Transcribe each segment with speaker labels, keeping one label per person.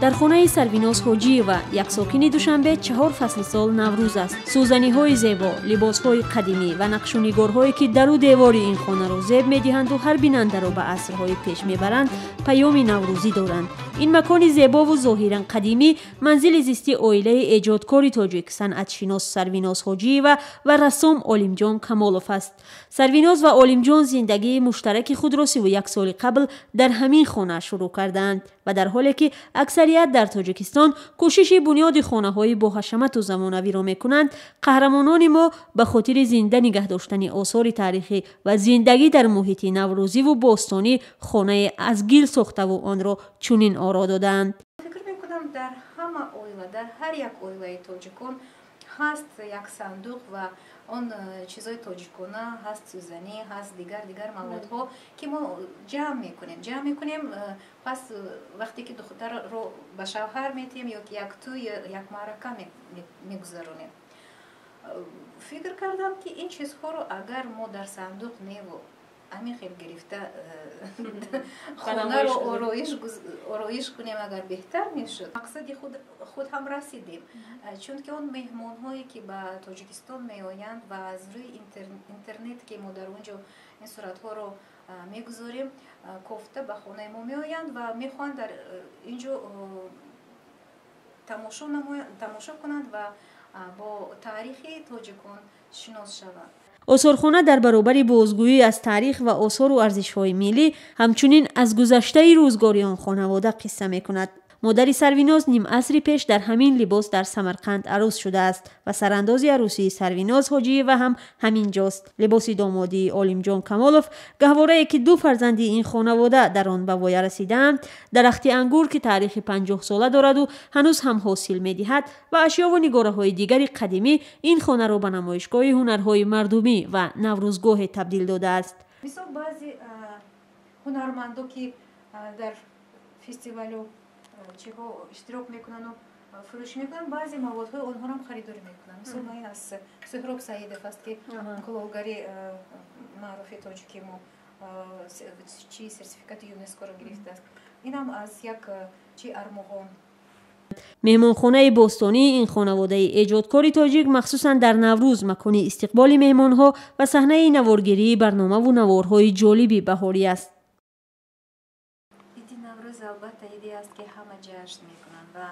Speaker 1: در خانه سرویناز حاجی و یک ساکن دوشنبه 4 فصل سال نوروز است. سوزنی‌های زیبا، لباس‌های قدیمی و نقش و نگارهایی که در و دیوار این خانه را زیب می‌دهند و هر بیننده را به عصرهای پیش می‌برند، پیام نوروزی دارند. این مکان زیبا و ظاهراً قدیمی منزل زیستی عائله ایجادکار تاجیک صنعتشناس سرویناز حاجی و رسام عالمجان کمالوف است. سرویناز و عالمجان زندگی مشترک خود را 31 سال قبل در همین خانه شروع کردند و در حالی که اکثریت در تاجیکستان کوشش بنیاد خانه‌های با حشمت و زمانوی را می‌کنند، قهرمانان ما به خاطر زنده نگه داشتن آثار تاریخی و زندگی در محیط نوروزی و باستانی خانه از گل ساخته و آن را چنین آرا دادند.
Speaker 2: فکر می‌کنم در همه عائله، در هر یک عائله تاجیکان هست یک صندوق و آن چیزای تاجیکانه هست، سوزنی هست، دیگر موادها که ما جمع میکنیم. پس وقتی که دختر رو به شوهر میتیم یا یک توی یک معرکه میگذارونیم. فکر کردم که این چیزها رو اگر ما در صندوق نیو همین خیلی گرفته خانه رو آرایش کنیم اگر بهتر میشد. مقصد خود هم رسیدیم، چون که اون مهمان هایی که به تاجیکستان می آیند و از روی اینترنت که ما در اونجا این صورت ها رو میگذاریم کوفته به خانه ما می آیند و میخوان در اینجا تماشا کنند و با تاریخ تاجیکان شناس شوند.
Speaker 1: آثارخانه در برابر بازگویی از تاریخ و آثار و ارزش‌های ملی همچنین از گذشته روزگاری آن خانواده قصه می‌کند. مادر سرویناز نیم عصر پیش در همین لباس در سمرقند عروس شده است و سرانداز عروسی سرویناز حاجی و هم همین جاست. لباس دامادی عالمجان کمالوف گهواره‌ای که 2 فرزند این خانواده در آن به وای رسیدند، درخت انگور که تاریخ 50 ساله دارد و هنوز هم حاصل می‌دهد و اشیا و نگاره‌های دیگر قدیمی این خانه را به نمایشگاه هنرهای مردمی و نوروزگاه تبدیل داده است.
Speaker 2: مثلا بعضی هنرمندان که در فستیوال چیها اشتراک میکنن و فروش میکنن، بعضی موادهای آنها هم خریداری میکنن. مثلا این از سهراب سعیدов است که کلاهگری معروف تاجیکی ما چی سرتیفیکات یونسکو را گرفته است. این هم از یک چی ارمغان.
Speaker 1: مهمانخانه باستانی این خانواده ایجادکار تاجیک مخصوصا در نوروز مکان استقبال مهمانها و صحنه نوارگیری برنامه و نوارهای جالبی بهاری است.
Speaker 2: نوروز البته ایدی است که همه جشن میکنن و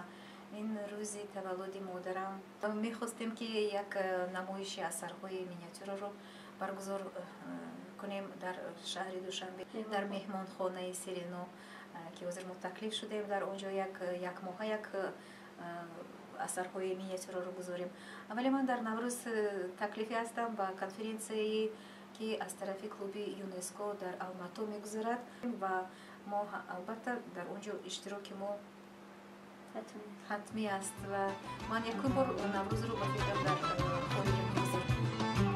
Speaker 2: این روزی تولد مادرم میخواستیم که یک نمایش اثرهای مینیاتور رو برگزار کنیم در شهر دوشنبه در مهمانخانه سرینا که حاضر ما تکلیف شدیم در اونجا یک ماه یک اثرهای مینیاتور رو گذاریم. ولی من در نوروز تکلیفی هستم با کنفرانسی که از طرف کلوب یونسکو در الماتو میگذارد و ما البته در اونجا اشتراک ما حتمی است و من یک بار نوروز رو با فکرم در خارج میگذارم.